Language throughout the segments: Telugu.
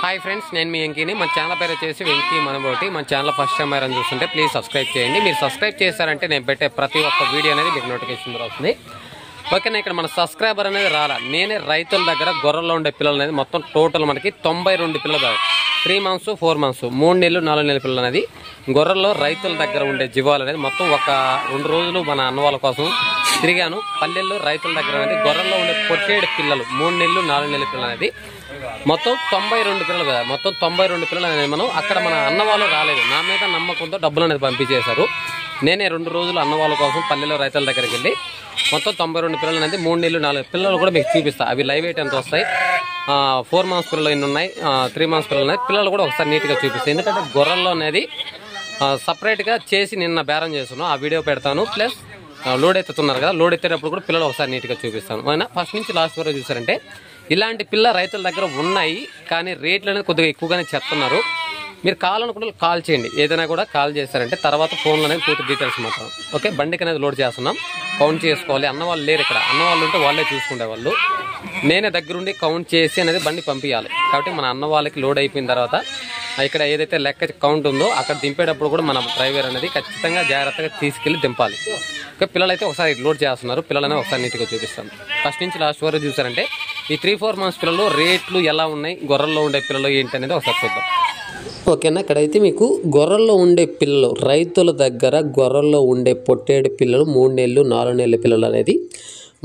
हाई फ्रेंड्स నేను మీ వెంకీని మన ఛానల్ పేరు వచ్చేసి వెంకీ మనబోటి మన ఛానల్ ఫస్ట్ టైం ఎవరైనా చూస్తుంటే ప్లీజ్ సబ్స్క్రైబ్ చేయండి మీరు సబ్స్క్రైబ్ చేశారంటే నేను పెట్టే ప్రతి ఒక్క వీడియో అనేది మీకు నోటిఫికేషన్ ద్వారా వస్తుంది ఓకేనా ఇక్కడ మన సబ్స్క్రైబర్ అనేది రాలా నేనే రైతుల దగ్గర గొర్రెల్లో ఉండే పిల్లలు అనేది మొత్తం టోటల్ మనకి 92 పిల్లలు 3 మంత్స్ 4 మంత్స్ 3 నెలలు 4 నెలల పిల్లలు అనేది గొర్రెల్లో రైతుల దగ్గర ఉండే జీవాలు అనేది మొత్తం ఒక 2 రోజులు మన అన్న వాళ్ళ కోసం తిరిగాను పల్లెల్లో రైతుల దగ్గర అనేది గొర్రెల్లో ఉండే పొట్టేడు పిల్లలు 3 నెలలు 4 నెలల పిల్లలు అనేది మొత్తం 92 పిల్లలు కదా మొత్తం 92 పిల్లలు అనేది మనం అక్కడ మన అన్న వాళ్ళు రాలేదు నా మీద నమ్మకంతో డబ్బులు అనేది పంపించేశారు నేనే 2 రోజులు అన్న వాళ్ళ కోసం పల్లెల్లో రైతుల దగ్గరికి వెళ్ళి మొత్తం 92 పిల్లలు అనేది 3 నెలలు 4 పిల్లలు కూడా మీకు చూపిస్తా అవి లైవ్ వెయిట్ ఎంత వస్తాయి 4 మంత్స్ పిల్లలు ఎన్ని ఉన్నాయి 3 మంత్స్ పిల్లలు ఉన్నాయి పిల్లలు కూడా ఒకసారి నీట్గా చూపిస్తాయి ఎందుకంటే గొర్రెల్లో అనేది సపరేట్గా చేసి నిన్న బేరం చేస్తున్నాను ఆ వీడియో పెడతాను ప్లస్ లోడ్ ఎత్తుతున్నారు కదా లోడ్ ఎత్తేటప్పుడు కూడా పిల్లలు ఒకసారి నీట్గా చూపిస్తాను అయినా ఫస్ట్ నుంచి లాస్ట్ వరకు చూసారంటే ఇలాంటి పిల్ల రైతుల దగ్గర ఉన్నాయి కానీ రేట్లు అనేది కొద్దిగా ఎక్కువగానే చెప్తున్నారు మీరు కావాలనుకుంటే కాల్ చేయండి ఏదైనా కూడా కాల్ చేస్తారంటే తర్వాత ఫోన్లో అనేది పూర్తి డీటెయిల్స్ మాత్రం ఓకే బండికి అనేది లోడ్ చేస్తున్నాం కౌంట్ చేసుకోవాలి అన్న వాళ్ళు లేరు ఇక్కడ అన్న వాళ్ళు ఉంటే వాళ్ళే చూసుకునే వాళ్ళు నేనే దగ్గరుండి కౌంట్ చేసి అనేది బండి పంపించాలి కాబట్టి మన అన్న వాళ్ళకి లోడ్ అయిపోయిన తర్వాత ఇక్కడ ఏదైతే లెక్క కౌంట్ ఉందో అక్కడ దింపేటప్పుడు కూడా మన డ్రైవర్ అనేది ఖచ్చితంగా జాగ్రత్తగా తీసుకెళ్ళి దింపాలి ఓకే పిల్లలు అయితే ఒకసారి లోడ్ చేస్తున్నారు పిల్లలనే ఒకసారి నీట్గా చూపిస్తాను ఫస్ట్ నుంచి లాస్ట్ వరకు చూసారంటే ఈ 3-4 మంత్స్ పిల్లలు రేట్లు ఎలా ఉన్నాయి గొర్రెల్లో ఉండే పిల్లలు ఏంటి అనేది ఒకసారి చూద్దాం ఓకేనా ఇక్కడైతే మీకు గొర్రెల్లో ఉండే పిల్లలు రైతుల దగ్గర గొర్రెల్లో ఉండే పొట్టేడు పిల్లలు 3 నెలలు 4 నెలల పిల్లలు అనేది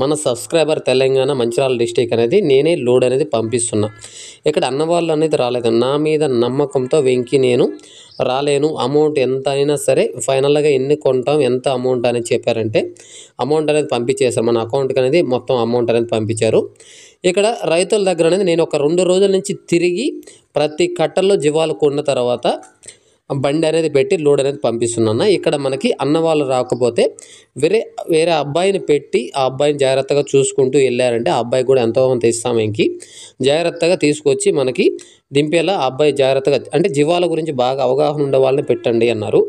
మన సబ్స్క్రైబర్ తెలంగాణ మంచిర్యాల డిస్ట్రిక్ట్ అనేది నేనే లోడ్ అనేది పంపిస్తున్నా ఇక్కడ అన్నవాళ్ళు అనేది రాలేదు నా మీద నమ్మకంతో వెంకి నేను రాలేను అమౌంట్ ఎంత అయినా సరే ఫైనల్గా ఎన్ని కొంటాం ఎంత అమౌంట్ అనేది చెప్పారంటే అమౌంట్ అనేది పంపించేశారు మన అకౌంట్కి అనేది మొత్తం అమౌంట్ అనేది పంపించారు ఇక్కడ రైతుల దగ్గర అనేది నేను ఒక 2 రోజుల నుంచి తిరిగి ప్రతి కట్టల్లో జీవాలు కొన్న తర్వాత బండి అనేది పెట్టి లోడ్ అనేది పంపిస్తున్నాను ఇక్కడ మనకి అన్న వాళ్ళు రాకపోతే వేరే అబ్బాయిని పెట్టి ఆ అబ్బాయిని జాగ్రత్తగా చూసుకుంటూ వెళ్ళారంటే ఆ అబ్బాయి కూడా ఎంతో కొంత ఇస్తాం ఇంకి జాగ్రత్తగా తీసుకొచ్చి మనకి దింపేలా ఆ అబ్బాయి జాగ్రత్తగా అంటే జీవాల గురించి బాగా అవగాహన ఉండే వాళ్ళని పెట్టండి అన్నారు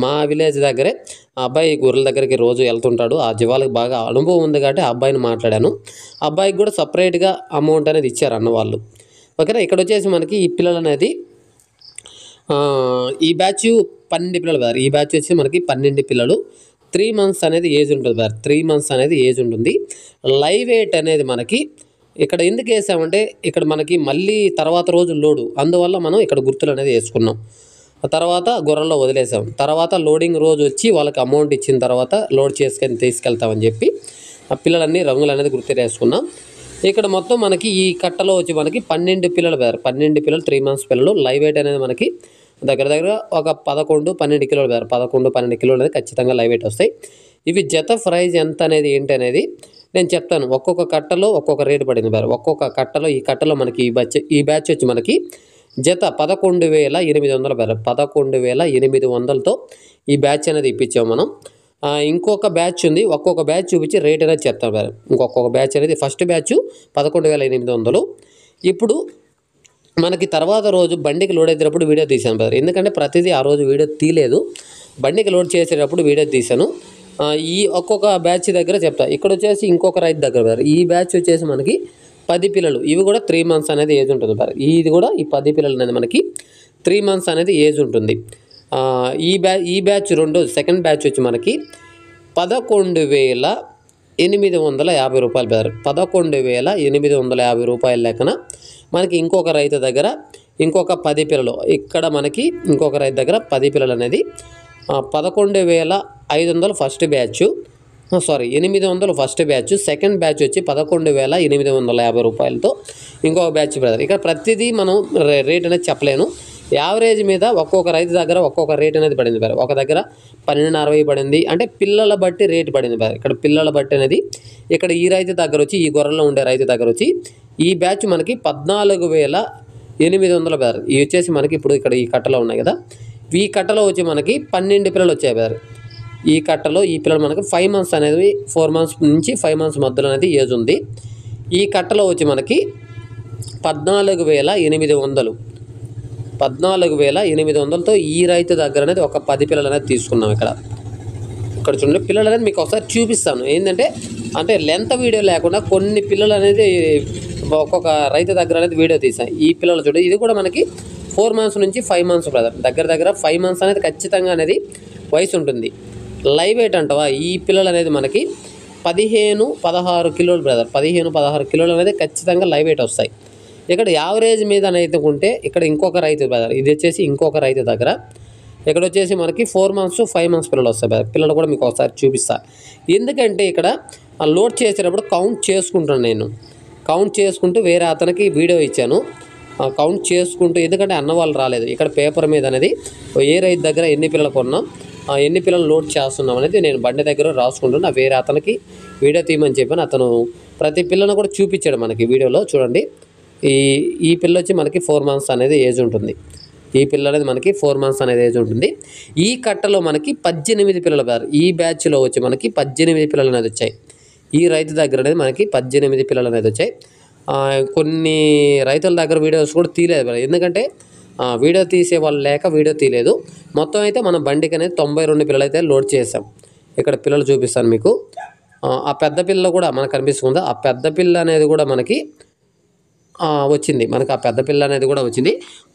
మా విలేజ్ దగ్గరే ఆ అబ్బాయి గొర్రెల దగ్గరికి రోజు వెళ్తుంటాడు ఆ జీవాలకు బాగా అనుభవం ఉంది కాబట్టి ఆ అబ్బాయిని మాట్లాడాను ఆ అబ్బాయికి కూడా సపరేట్గా అమౌంట్ అనేది ఇచ్చారు అన్న వాళ్ళు ఓకేనా ఇక్కడ వచ్చేసి మనకి ఈ పిల్లలు అనేది ఈ బ్యాచ్ 12 పిల్లలు బ్రదర్ ఈ బ్యాచ్ వచ్చి మనకి 12 పిల్లలు 3 మంత్స్ అనేది ఏజ్ ఉంటుంది బ్రదర్ 3 మంత్స్ అనేది ఏజ్ ఉంటుంది లైవ్ వెయిట్ అనేది మనకి ఇక్కడ ఎందుకు వేసామంటే ఇక్కడ మనకి మళ్ళీ తర్వాత రోజు లోడు అందువల్ల మనం ఇక్కడ గుర్తులు అనేది వేసుకున్నాం తర్వాత గొర్రెల్లో వదిలేసాం తర్వాత లోడింగ్ రోజు వచ్చి వాళ్ళకి అమౌంట్ ఇచ్చిన తర్వాత లోడ్ చేసుకొని తీసుకెళ్తామని చెప్పి ఆ పిల్లలన్నీ రంగులు అనేది గుర్తు వేసుకున్నాం ఇక్కడ మొత్తం మనకి ఈ కట్టలో వచ్చి మనకి 12 పిల్లలు బ్రదర్ 12 పిల్లలు 3 మంత్స్ పిల్లలు లైవ్ వెయిట్ అనేది మనకి దగ్గర ఒక 11-12 కిలోలు బ్రదర్ 11-12 కిలోలు అనేది ఖచ్చితంగా లైవ్ వెయిట్ వస్తాయి ఇవి జత ప్రైజ్ ఎంత అనేది ఏంటి అనేది నేను చెప్తాను ఒక్కొక్క కట్టలో ఒక్కొక్క రేటు పడింది బ్రదర్ ఒక్కొక్క కట్టలో ఈ కట్టలో మనకి ఈ బ్యాచ్ వచ్చి మనకి జత 11,800 బ్రదర్ 11,800తో ఈ బ్యాచ్ అనేది ఇప్పించాము మనం ఇంకొక బ్యాచ్ ఉంది ఒక్కొక్క బ్యాచ్ చూపించి రేట్ అనేది చెప్తాను బ్రదర్ ఇంకొక బ్యాచ్ అనేది ఫస్ట్ బ్యాచ్ 11,800 ఇప్పుడు మనకి తర్వాత రోజు బండికి లోడ్ అయినప్పుడు వీడియో తీశాను బ్రదర్ ఎందుకంటే ప్రతిదీ ఆ రోజు వీడియో తీయలేదు బండికి లోడ్ చేసేటప్పుడు వీడియో తీశాను ఈ ఒక్కొక్క బ్యాచ్ దగ్గర చెప్తా ఇక్కడ వచ్చేసి ఇంకొక రైతు దగ్గర బ్రదర్ ఈ బ్యాచ్ వచ్చేసి మనకి 10 పిల్లలు ఇవి కూడా 3 మంత్స్ అనేది ఏజ్ ఉంటుంది బ్రదర్ ఇది కూడా ఈ 10 పిల్లలు అనేది మనకి 3 మంత్స్ అనేది ఏజ్ ఉంటుంది ఈ బ్యాచ్ సెకండ్ బ్యాచ్ వచ్చి మనకి 11,850 రూపాయలు బ్రదర్ 11,850 రూపాయల లెక్కన మనకి ఇంకొక రైతు దగ్గర ఇంకొక 10 పిల్లలు ఇక్కడ మనకి ఇంకొక రైతు దగ్గర 10 పిల్లలు అనేది 11,500 first batch 800 first batch second batch వచ్చి 11,850 రూపాయలతో ఇంకొక బ్యాచ్ బ్రదర్ ఇక్కడ ప్రతిదీ మనం రేట్ అనేది చెప్పలేను యావరేజ్ మీద ఒక్కొక్క రైతు దగ్గర ఒక్కొక్క రేట్ అనేది పడింది బ్రదర్ ఒక దగ్గర 12,60 పడింది అంటే పిల్లల బట్టి రేటు పడింది బ్రదర్ ఇక్కడ పిల్లల బట్టి అనేది ఇక్కడ ఈ రైతు దగ్గర వచ్చి ఈ గొర్రెల్లో ఉండే రైతు దగ్గర వచ్చి ఈ బ్యాచ్ మనకి 14,800 బ్రదర్ ఇవి వచ్చేసి మనకి ఇప్పుడు ఇక్కడ ఈ కట్టలో ఉన్నాయి కదా ఈ కట్టలో వచ్చి మనకి 12 పిల్లలు వచ్చాయి బ్రదర్ ఈ కట్టలో ఈ పిల్లలు మనకి 5 మంత్స్ అనేది 4 మంత్స్ నుంచి 5 మంత్స్ మధ్యలో అనేది ఏజ్ ఉంది ఈ కట్టలో వచ్చి మనకి 14,800తో ఈ రైతు దగ్గర అనేది ఒక 10 పిల్లలు అనేది తీసుకున్నాం ఇక్కడ చూడండి పిల్లలు అనేది మీకు ఒకసారి చూపిస్తాను ఏంటంటే అంటే లెంత్ వీడియో లేకుండా కొన్ని పిల్లలు అనేది ఒక్కొక్క రైతు దగ్గర అనేది వీడియో తీసాను. ఈ పిల్లలు చూడండి, ఇది కూడా మనకి 4 months నుంచి 5 months బ్రదర్. దగ్గర 5 months అనేది ఖచ్చితంగా అనేది వయసు ఉంటుంది. లైవ్ వెయిట్ అంటవా ఈ పిల్లలు అనేది మనకి 15-16 కిలోలు బ్రదర్. 15-16 కిలోలు అనేది ఖచ్చితంగా లైవ్ వెయిట్ వస్తాయి. ఇక్కడ యావరేజ్ మీద అనేది ఉంటే ఇక్కడ ఇంకొక రైతు బ్రదర్, ఇది వచ్చేసి ఇంకొక రైతు దగ్గర ఇక్కడ వచ్చేసి మనకి 4 months 5 months పిల్లలు వస్తాయి బ్రదర్. పిల్లలు కూడా మీకు ఒకసారి చూపిస్తా. ఎందుకంటే ఇక్కడ లోడ్ చేసేటప్పుడు కౌంట్ చేసుకుంటాను నేను. కౌంట్ చేసుకుంటూ వేరే అతనికి వీడియో ఇచ్చాను. కౌంట్ చేసుకుంటూ, ఎందుకంటే అన్న వాళ్ళు రాలేదు. ఇక్కడ పేపర్ మీద అనేది ఏ రైతు దగ్గర ఎన్ని పిల్లలు కొన్నాం, ఎన్ని పిల్లలు లోడ్ చేస్తున్నాం అనేది నేను బండి దగ్గర రాసుకుంటున్నా. వేరే అతనికి వీడియో తీయమని చెప్పాను. అతను ప్రతి పిల్లను కూడా చూపించాడు మనకి వీడియోలో. చూడండి, ఈ పిల్ల వచ్చి మనకి 4 months అనేది ఏజ్ ఉంటుంది. ఈ పిల్ల అనేది మనకి 4 months అనేది ఏజ్ ఉంటుంది. ఈ కట్టలో మనకి 18 పిల్లలు బ్రదర్. ఈ బ్యాచ్లో వచ్చి మనకి 18 పిల్లలు అనేది వచ్చాయి. ఈ రైతు దగ్గర అనేది మనకి 18 పిల్లలు అనేది వచ్చాయి. కొన్ని రైతుల దగ్గర వీడియోస్ కూడా తీయలేదు బ్రదర్, ఎందుకంటే వీడియో తీసే వాళ్ళు లేక వీడియో తీయలేదు. మొత్తం అయితే మన బండికి అనేది 92 పిల్లలు అయితే లోడ్ చేసాం. ఇక్కడ పిల్లలు చూపిస్తాను మీకు. ఆ పెద్ద పిల్ల కూడా మనకు కనిపిస్తుంది. ఆ పెద్ద పిల్ల అనేది కూడా మనకి వచ్చింది. మనకు ఆ పెద్ద పిల్ల అనేది కూడా వచ్చింది.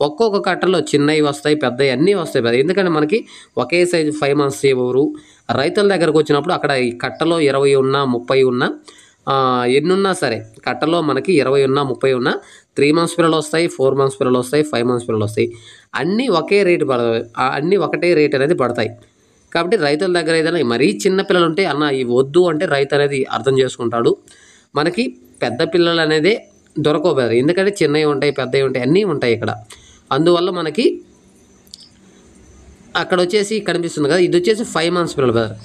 ఒక్కొక్క కట్టలో చిన్నవి వస్తాయి, పెద్దవి అన్నీ వస్తాయి బ్రదర్. ఎందుకంటే మనకి ఒకే సైజు 5 months ఎవరు రైతుల దగ్గరకు వచ్చినప్పుడు అక్కడ ఈ కట్టలో 20 ఉన్నా 30 ఉన్నా ఎన్నున్నా సరే, కట్టలో మనకి 20 ఉన్నా 30 ఉన్నా 3 months పిల్లలు వస్తాయి, 4 months పిల్లలు వస్తాయి, 5 months పిల్లలు వస్తాయి. అన్నీ ఒకే రేటు పడతాయి, అన్నీ ఒకటే రేట్ అనేది పడతాయి. కాబట్టి రైతుల దగ్గర ఏదైనా మరీ చిన్న పిల్లలు ఉంటే అన్న ఇవి వద్దు అంటే రైతు అనేది అర్థం చేసుకుంటాడు. మనకి పెద్ద పిల్లలు అనేది దొరకవు, ఎందుకంటే చిన్నవి ఉంటాయి, పెద్దవి ఉంటాయి, అన్నీ ఉంటాయి ఇక్కడ. అందువల్ల మనకి అక్కడ వచ్చేసి కనిపిస్తుంది కదా, ఇది వచ్చేసి 5 months పిల్లలు బ్రదర్.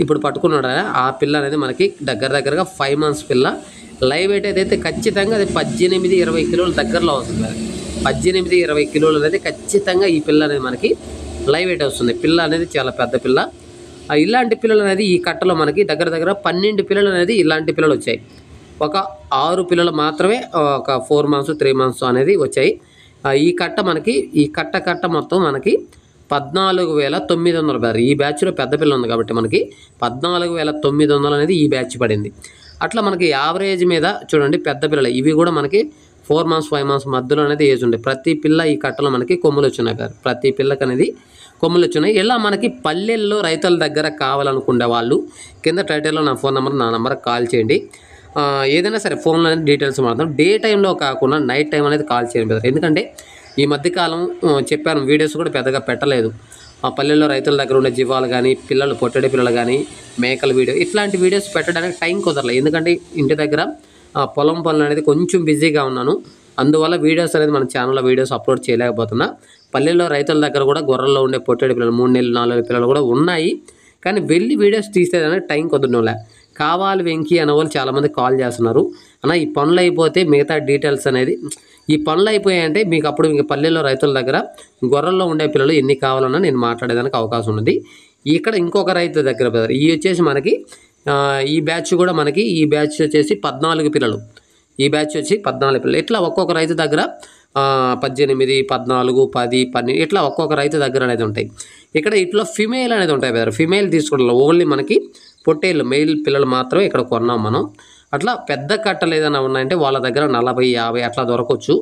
ఇప్పుడు పట్టుకున్నాడు ఆ పిల్ల అనేది మనకి దగ్గరగా 5 months పిల్ల. లైవ్ వెయిట్ అయితే ఖచ్చితంగా అది 18-20 కిలోల దగ్గరలో వస్తుంది. 18-20 కిలోలు అనేది ఖచ్చితంగా ఈ పిల్ల అనేది మనకి లైవ్ వెయిట్ వస్తుంది. పిల్ల అనేది చాలా పెద్ద పిల్ల. ఇలాంటి పిల్లలు అనేది ఈ కట్టలో మనకి దగ్గర 12 పిల్లలు అనేది ఇలాంటి పిల్లలు వచ్చాయి. ఒక 6 పిల్లలు మాత్రమే ఒక 4 months 3 months అనేది వచ్చాయి. ఈ కట్ట మనకి ఈ కట్ట మొత్తం మనకి 14,900 బ్రదర్. ఈ బ్యాచ్లో పెద్ద పిల్ల ఉంది కాబట్టి మనకి 14,900 అనేది ఈ బ్యాచ్ పడింది. అట్లా మనకి యావరేజ్ మీద చూడండి పెద్ద పిల్లలు ఇవి కూడా మనకి 4 months 5 months మధ్యలో అనేది ఏజ్ ఉండే ప్రతి పిల్ల ఈ కట్టలో మనకి కొమ్ములు వచ్చున్నాయి బ్రదర్. ప్రతి పిల్లకి అనేది కొమ్ములు వచ్చున్నాయి. ఇలా మనకి పల్లెల్లో రైతుల దగ్గర కావాలనుకునే వాళ్ళు కింద టైటిల్లో నా ఫోన్ నెంబర్, నా నెంబర్కి కాల్ చేయండి. ఏదైనా సరే ఫోన్లో అనేది డీటెయిల్స్ మాట్లాడతాం. డే టైంలో కాకుండా నైట్ టైం అనేది కాల్ చేయండి బ్రదర్. ఎందుకంటే ఈ మధ్యకాలం చెప్పాను వీడియోస్ కూడా పెద్దగా పెట్టలేదు. ఆ పల్లెల్లో రైతుల దగ్గర ఉండే జీవాలు కానీ, పిల్లలు పొట్టడి పిల్లలు కానీ, మేకల వీడియో ఇట్లాంటి వీడియోస్ పెట్టడానికి టైం కుదరలేదు. ఎందుకంటే ఇంటి దగ్గర పొలం పనులు అనేది కొంచెం బిజీగా ఉన్నాను. అందువల్ల వీడియోస్ అనేది మన ఛానల్లో వీడియోస్ అప్లోడ్ చేయలేకపోతున్నా. పల్లెల్లో రైతుల దగ్గర కూడా గొర్రెల్లో ఉండే పొట్టడి పిల్లలు 3 నెలలు 4 నెలల పిల్లలు కూడా ఉన్నాయి. కానీ వెళ్ళి వీడియోస్ తీసేదానికి టైం కుదరడంలే. కావాలి వెంకీ అనే వాళ్ళు చాలామంది కాల్ చేస్తున్నారు. అన్న ఈ పనులు అయిపోతే మిగతా డీటెయిల్స్ అనేది ఈ పనులు అయిపోయాయంటే మీకు అప్పుడు ఇంకా పల్లెల్లో రైతుల దగ్గర గొర్రెల్లో ఉండే పిల్లలు ఎన్ని కావాలన్నా నేను మాట్లాడేదానికి అవకాశం ఉంది. ఇక్కడ ఇంకొక రైతు దగ్గర బ్రదర్ ఈ వచ్చేసి మనకి ఈ బ్యాచ్ కూడా మనకి ఈ బ్యాచ్ వచ్చేసి 14 పిల్లలు. ఈ బ్యాచ్ వచ్చి 14 పిల్లలు. ఇట్లా ఒక్కొక్క రైతు దగ్గర 18, 14, 10, 12 ఇట్లా ఒక్కొక్క రైతు దగ్గర అనేది ఉంటాయి. ఇక్కడ ఇట్లా ఫిమేల్ అనేది ఉంటాయి బ్రదర్. ఫిమేల్ తీసుకోవడం ఓన్లీ మనకి పొట్టేళ్ళు మెయిల్ పిల్లలు మాత్రమే ఇక్కడ కొన్నాం మనం. అట్లా పెద్ద కట్టలు ఏదైనా ఉన్నాయంటే వాళ్ళ దగ్గర 40, 50 అట్లా దొరకవచ్చు.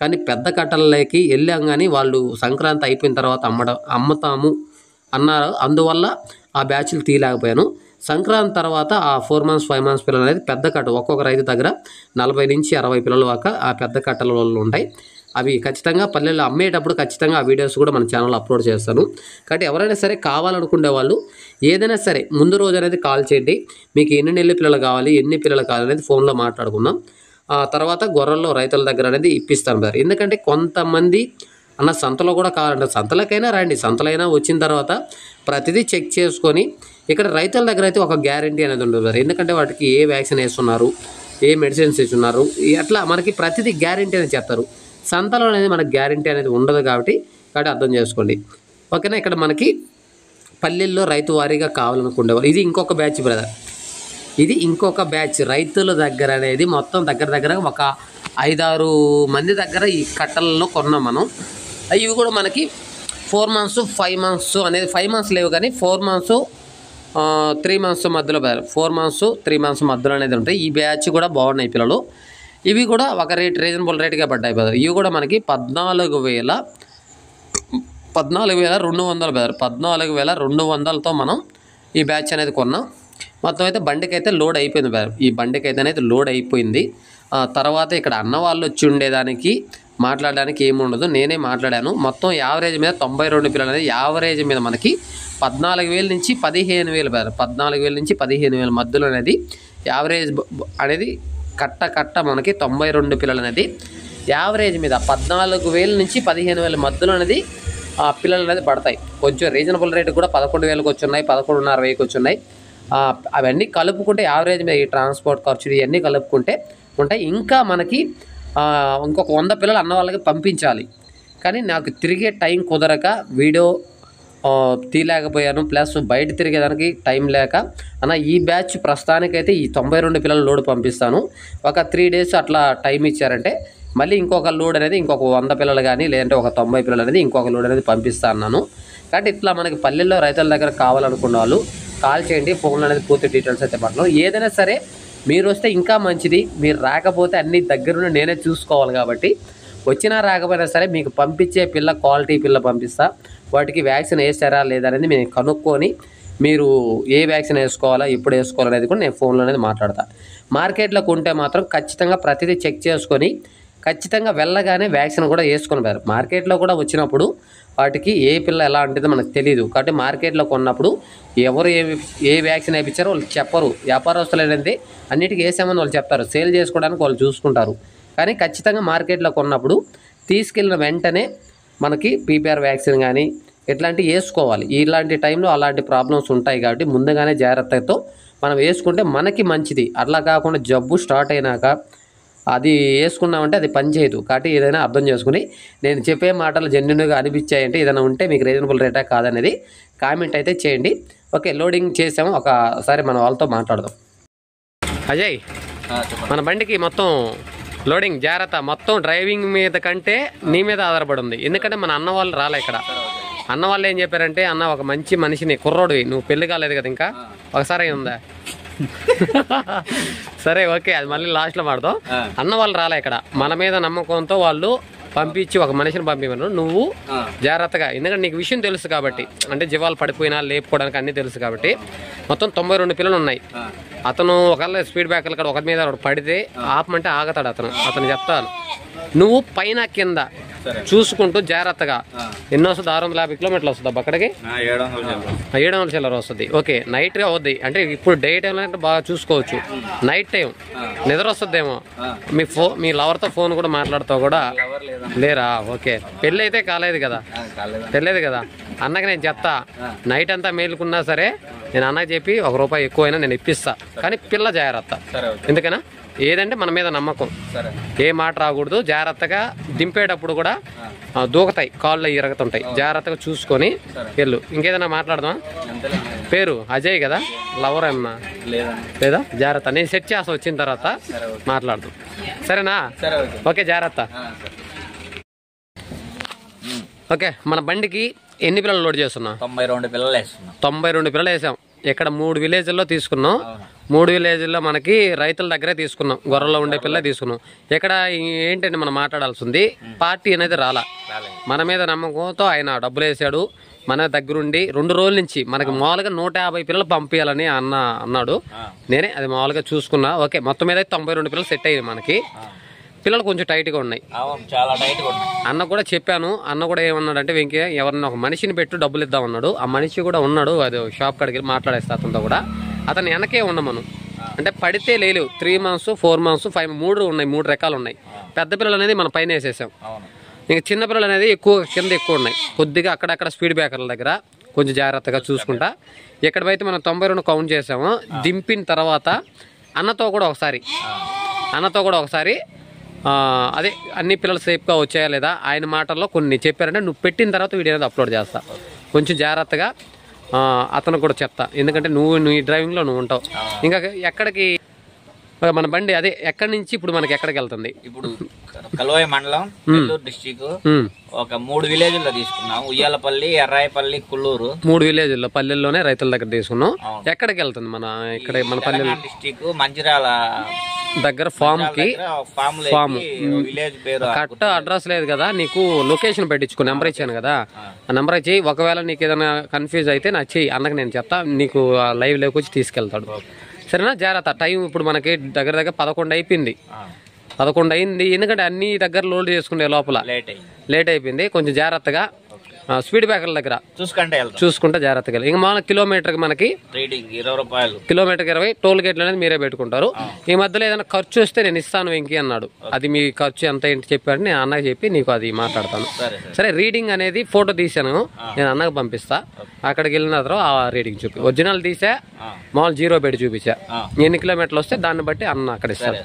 కానీ పెద్ద కట్టలకి వెళ్ళాం కానీ వాళ్ళు సంక్రాంతి అయిపోయిన తర్వాత అమ్ముతాము అన్నారు. అందువల్ల ఆ బ్యాచ్లు తీయలేకపోయాను. సంక్రాంతి తర్వాత ఆ 4 months 5 months పిల్లలు అనేది పెద్ద కట్ట ఒక్కొక్క రైతు దగ్గర 40 నుంచి 60 పిల్లల దాకా ఆ పెద్ద కట్టల వాళ్ళు ఉంటాయి. అవి ఖచ్చితంగా పల్లెల్లో అమ్మేటప్పుడు ఖచ్చితంగా ఆ వీడియోస్ కూడా మన ఛానల్లో అప్లోడ్ చేస్తాను. కాబట్టి ఎవరైనా సరే కావాలనుకునే వాళ్ళు ఏదైనా సరే ముందు రోజు అనేది కాల్ చేయండి. మీకు ఎన్ని నెలల పిల్లలు కావాలి, ఎన్ని పిల్లలు కావాలి అనేది ఫోన్లో మాట్లాడుకుందాం. తర్వాత గొర్రెల్లో రైతుల దగ్గర అనేది ఇప్పిస్తాను బ్రదర్. ఎందుకంటే కొంతమంది అన్న సంతలో కూడా కావాలంటే సంతలకైనా రండి, సంతలైనా వచ్చిన తర్వాత ప్రతిదీ చెక్ చేసుకొని ఇక్కడ రైతుల దగ్గర అయితే ఒక గ్యారంటీ అనేది ఉంటుంది బ్రదర్. ఎందుకంటే వాటికి ఏ వ్యాక్సిన్ వేస్తున్నారు, ఏ మెడిసిన్స్ ఇస్తున్నారు, అట్లా మనకి ప్రతిదీ గ్యారంటీ అనేది చెప్తారు. సంతలో అనేది మనకు గ్యారంటీ అనేది ఉండదు కాబట్టి అర్థం చేసుకోండి. ఓకేనా. ఇక్కడ మనకి పల్లెల్లో రైతు వారీగా కావాలనుకునేవారు ఇది ఇంకొక బ్యాచ్ బ్రదర్. ఇది ఇంకొక బ్యాచ్ రైతుల దగ్గర అనేది మొత్తం దగ్గర ఒక 5-6 మంది దగ్గర ఈ కట్టలలో కొన్నాం మనం. ఇవి కూడా మనకి 4 months 5 months అనేది 5 months లేవు కానీ 4 months 3 months మధ్యలో 4 months 3 months మధ్యలో అనేది ఉంటాయి. ఈ బ్యాచ్ కూడా బాగున్నాయి పిల్లలు. ఇవి కూడా ఒక రేట్ రీజనబుల్ రేట్గా పడ్డాయి బ్రదర్. ఇవి కూడా మనకి 14,200 బ్రదర్. 14,200తో మనం ఈ బ్యాచ్ అనేది కొన్నాం. మొత్తం అయితే బండికి అయితే లోడ్ అయిపోయింది బ్రదర్. ఈ బండికి అయితే అనేది లోడ్ అయిపోయింది. తర్వాత ఇక్కడ అన్న వాళ్ళు వచ్చి ఉండేదానికి మాట్లాడడానికి ఏముండదు, నేనే మాట్లాడాను. మొత్తం యావరేజ్ మీద 92 పిల్లలు అనేది యావరేజ్ మీద మనకి 14,000 నుంచి 15,000 బ్రదర్. 14,000 నుంచి 15,000 మధ్యలో అనేది యావరేజ్ అనేది కట్ట మనకి 92 పిల్లలు అనేది యావరేజ్ మీద 14,000 నుంచి 15,000 మధ్యలో అనేది పిల్లలు అనేది పడతాయి. కొంచెం రీజనబుల్ రేటు కూడా 11,000కి వచ్చున్నాయి, 11,500కి వచ్చున్నాయి. అవన్నీ కలుపుకుంటే యావరేజ్ మీద ఈ ట్రాన్స్పోర్ట్ ఖర్చులు ఇవన్నీ కలుపుకుంటే ఉంటాయి. ఇంకా మనకి ఇంకొక 100 పిల్లలు అన్న వాళ్ళకి పంపించాలి, కానీ నాకు తిరిగే టైం కుదరక వీడియో తీయలేకపోయాను. ప్లస్ బయట తిరిగేదానికి టైం లేక అన్న ఈ బ్యాచ్ ప్రస్తుతానికైతే ఈ 92 పిల్లల లోడ్ పంపిస్తాను. ఒక 3 డేస్ అట్లా టైం ఇచ్చారంటే మళ్ళీ ఇంకొక లోడ్ అనేది ఇంకొక 100 పిల్లలు కానీ లేదంటే ఒక 90 పిల్లలు అనేది ఇంకొక లోడ్ అనేది పంపిస్తా అన్నాను. కాబట్టి ఇట్లా మనకి పల్లెల్లో రైతుల దగ్గర కావాలనుకున్న వాళ్ళు కాల్ చేయండి. ఫోన్లో అనేది పూర్తి డీటెయిల్స్ అయితే పట్టడం. ఏదైనా సరే మీరు వస్తే ఇంకా మంచిది, మీరు రాకపోతే అన్ని దగ్గరుండి నేనే చూసుకోవాలి. కాబట్టి వచ్చినా రాకపోయినా సరే మీకు పంపించే పిల్ల క్వాలిటీ పిల్ల పంపిస్తా. వాటికి వ్యాక్సిన్ వేసారా లేదా అనేది నేను కనుక్కొని మీరు ఏ వ్యాక్సిన్ వేసుకోవాలా ఎప్పుడు వేసుకోవాలనేది కూడా నేను ఫోన్లో అనేది మాట్లాడతా. మార్కెట్లో కొంటే మాత్రం ఖచ్చితంగా ప్రతిదీ చెక్ చేసుకొని ఖచ్చితంగా వెళ్ళగానే వ్యాక్సిన్ కూడా వేసుకొని పోయారు. మార్కెట్లో కూడా వచ్చినప్పుడు వాటికి ఏ పిల్ల ఎలా ఉంటుందో మనకు తెలియదు. కాబట్టి మార్కెట్లో కొన్నప్పుడు ఎవరు ఏ వ్యాక్సిన్ వేయించారో వాళ్ళు చెప్పరు. వ్యాపారస్తులు అనేది అన్నిటికీ వేసామని వాళ్ళు చెప్తారు, సేల్ చేసుకోవడానికి వాళ్ళు చూసుకుంటారు. కానీ ఖచ్చితంగా మార్కెట్లో కొన్నప్పుడు తీసుకెళ్ళిన వెంటనే మనకి పీపీఆర్ వ్యాక్సిన్ కానీ ఇట్లాంటివి వేసుకోవాలి. ఇలాంటి టైంలో అలాంటి ప్రాబ్లమ్స్ ఉంటాయి కాబట్టి ముందుగానే జాగ్రత్తతో మనం వేసుకుంటే మనకి మంచిది. అట్లా కాకుండా జబ్బు స్టార్ట్ అయినాక అది వేసుకున్నామంటే అది పనిచేయదు. కాబట్టి ఏదైనా అర్థం చేసుకుని నేను చెప్పే మాటలు జెన్యున్గా అనిపించాయంటే ఏదైనా ఉంటే మీకు రీజనబుల్ రేటా కాదనేది కామెంట్ అయితే చేయండి. ఓకే, లోడింగ్ చేసాము, ఒకసారి మన వాళ్ళతో మాట్లాడదాం. అజయ్, మన బండికి మొత్తం లోడింగ్ జాగ్రత్త, మొత్తం డ్రైవింగ్ మీద కంటే నీ మీద ఆధారపడి ఉంది. ఎందుకంటే మన అన్న వాళ్ళు రాలే ఇక్కడ. అన్న వాళ్ళు ఏం చెప్పారంటే, అన్న ఒక మంచి మనిషిని కుర్రోడివి, నువ్వు పెళ్లి కాలేదు కదా ఇంకా, ఒకసారి ఉందా సరే ఓకే, అది మళ్ళీ లాస్ట్లో మాడదాం. అన్న వాళ్ళు రాలే ఇక్కడ, మన మీద నమ్మకంతో వాళ్ళు పంపించి ఒక మనిషిని పంపించమను. నువ్వు జాగ్రత్తగా, ఎందుకంటే నీకు విషయం తెలుసు కాబట్టి, అంటే జీవాలు పడిపోయినా లేపుకోవడానికి అన్నీ తెలుసు కాబట్టి. మొత్తం 92 పిల్లలు ఉన్నాయి. అతను ఒకవేళ స్పీడ్ బ్రేకర్లు ఇక్కడ ఒకరి మీద పడితే ఆపమంటే ఆగతాడు అతను చెప్తాను. నువ్వు పైన కింద చూసుకుంటూ జాగ్రత్తగా ఎన్ని వస్తుంది, 650 కిలోమీటర్లు వస్తుంది అక్కడికి, 700 చిల్లర వస్తుంది. ఓకే, నైట్గా వద్ది అంటే ఇప్పుడు డే టైంలో అంటే బాగా చూసుకోవచ్చు. నైట్ టైం నిద్ర వస్తుందేమో, మీ లవర్తో ఫోన్ కూడా మాట్లాడుతావు కూడా లేరా? ఓకే, పెళ్ళి అయితే కాలేదు కదా, తెలియదు కదా. అన్నకి నేను చెప్తా, నైట్ అంతా మేలుకున్నా సరే నేను అన్నకి చెప్పి ₹1 ఎక్కువైనా నేను ఇప్పిస్తా, కానీ పిల్ల జాగ్రత్త. ఎందుకైనా ఏదంటే మన మీద నమ్మకం, ఏ మాట రాకూడదు. జాగ్రత్తగా దింపేటప్పుడు కూడా దూకతాయి, కాళ్ళు ఇరగతుంటాయి, జాగ్రత్తగా చూసుకొని వెళ్ళు. ఇంకేదైనా మాట్లాడదాం? పేరు అజయ్ కదా, లవర్ అన్నా లేదా? జాగ్రత్త, నేను సెట్ చేస్తా, వచ్చిన తర్వాత మాట్లాడదాం, సరేనా? ఓకే, జాగ్రత్త. ఓకే, మన బండికి ఎన్ని పిల్లలు లోడ్ చేస్తున్నాం? 92 పిల్లలు వేస్తున్నాం. 92 పిల్లలు వేసాం. ఇక్కడ 3 విలేజ్ల్లో తీసుకున్నాం. 3 విలేజ్ల్లో మనకి రైతుల దగ్గరే తీసుకున్నాం, గొర్రెలో ఉండే పిల్ల తీసుకున్నాం. ఇక్కడ ఏంటంటే మనం మాట్లాడాల్సింది, పార్టీ అనేది రాలా, మన మీద నమ్మకంతో ఆయన డబ్బులు వేసాడు. మన దగ్గరుండి 2 రోజుల నుంచి మనకి మామూలుగా 150 పిల్లలు పంపించాలని అన్నాడు. నేనే అది మామూలుగా చూసుకున్నా. ఓకే, మొత్తం మీద 92 పిల్లలు సెట్ అయ్యాయి. మనకి పిల్లలు కొంచెం టైట్గా ఉన్నాయి, చాలా టైట్గా ఉన్నాయి. అన్న కూడా చెప్పాను. అన్న కూడా ఏమన్నాడంటే, వెంకయ్య ఎవరన్నా ఒక మనిషిని పెట్టు డబ్బులు ఇద్దామన్నాడు. ఆ మనిషి కూడా ఉన్నాడు, అది షాప్ కాడికి వెళ్ళి మాట్లాడేస్తా అతనితో కూడా. అతను వెనకే ఉండమను, అంటే పడితే లేదు. 3 months 4 months 5 3 ఉన్నాయి, 3 రకాలు ఉన్నాయి. పెద్ద పిల్లలు అనేది మన పైన వేసేసాం. ఇంకా చిన్న పిల్లలు అనేది కింద ఎక్కువ ఉన్నాయి. కొద్దిగా అక్కడక్కడ స్పీడ్ బ్రేకర్ల దగ్గర కొంచెం జాగ్రత్తగా చూసుకుంటా. ఎక్కడైతే మనం 92 కౌంట్ చేసామో, దింపిన తర్వాత అన్నతో కూడా ఒకసారి అదే అన్ని పిల్లలు సేఫ్గా వచ్చాయా లేదా ఆయన మాటల్లో కొన్ని చెప్పారంటే, నువ్వు పెట్టిన తర్వాత వీడియో అనేది అప్లోడ్ చేస్తా. కొంచెం జాగ్రత్తగా అతను కూడా చెప్తా, ఎందుకంటే నువ్వు ఈ డ్రైవింగ్లో నువ్వు ఉంటావు. ఇంకా ఎక్కడికి మన బండి అదే ఎక్కడి నుంచి ఇప్పుడు మనకి ఎక్కడికి వెళ్తుంది? ఇప్పుడు కలువాయి మండలం, నెల్లూరు డిస్టిక్, ఒక 3 విలేజ్ల్లో తీసుకున్నాం. ఉయ్యాలపల్లి, ఎర్రాయపల్లి, కుల్లూరు. 3 విలేజ్ల్లో పల్లెల్లోనే రైతుల దగ్గర తీసుకున్నాం. ఎక్కడికి వెళ్తుంది మన ఇక్కడ మన పల్లె డిస్టిక్? మంచిర్యాల దగ్గర ఫామ్ కి ఫామ్ విలేజ్ పేరు కరెక్ట్ అడ్రస్ లేదు కదా, నీకు లొకేషన్ పెట్టించుకో, నెంబర్ ఇచ్చాను కదా, ఆ నెంబర్ ఇచ్చి ఒకవేళ నీకు ఏదైనా కన్ఫ్యూజ్ అయితే నాకు చెయ్యి, అన్నకు నేను చెప్తా, నీకు లైవ్ లోకి వచ్చి తీసుకెళ్తాడు. సరేనా? జాగ్రత్త. టైం ఇప్పుడు మనకి దగ్గర దగ్గర 11 అయిపోయింది, 11 అయింది. ఎందుకంటే అన్ని దగ్గర లోడ్ చేసుకునే లోపల లేట్ అయిపోయింది. కొంచెం జాగ్రత్తగా స్పీడ్ బ్రేకర్ల దగ్గర చూసుకుంటే జాగ్రత్తగా. ఇంకా మామూలు కిలోమీటర్కి మనకి ₹20, కిలోమీటర్కి 20 టోల్ గేట్లు అనేది మీరే పెట్టుకుంటారు. ఈ మధ్యలో ఏదైనా ఖర్చు వస్తే నేను ఇస్తాను వెంకీ అన్నాడు. అది మీ ఖర్చు ఎంత ఏంటి చెప్పాడు, నేను అన్నకి చెప్పి నీకు అది మాట్లాడతాను. సరే, రీడింగ్ అనేది ఫోటో తీసాను, నేను అన్నకు పంపిస్తా. అక్కడికి వెళ్ళిన తర్వాత ఆ రీడింగ్ చూపి, ఒరిజినల్ తీసా, మామూలు 0 పెట్టి చూపించా, ఎన్ని కిలోమీటర్లు వస్తే దాన్ని బట్టి అన్న అక్కడ ఇస్తాను.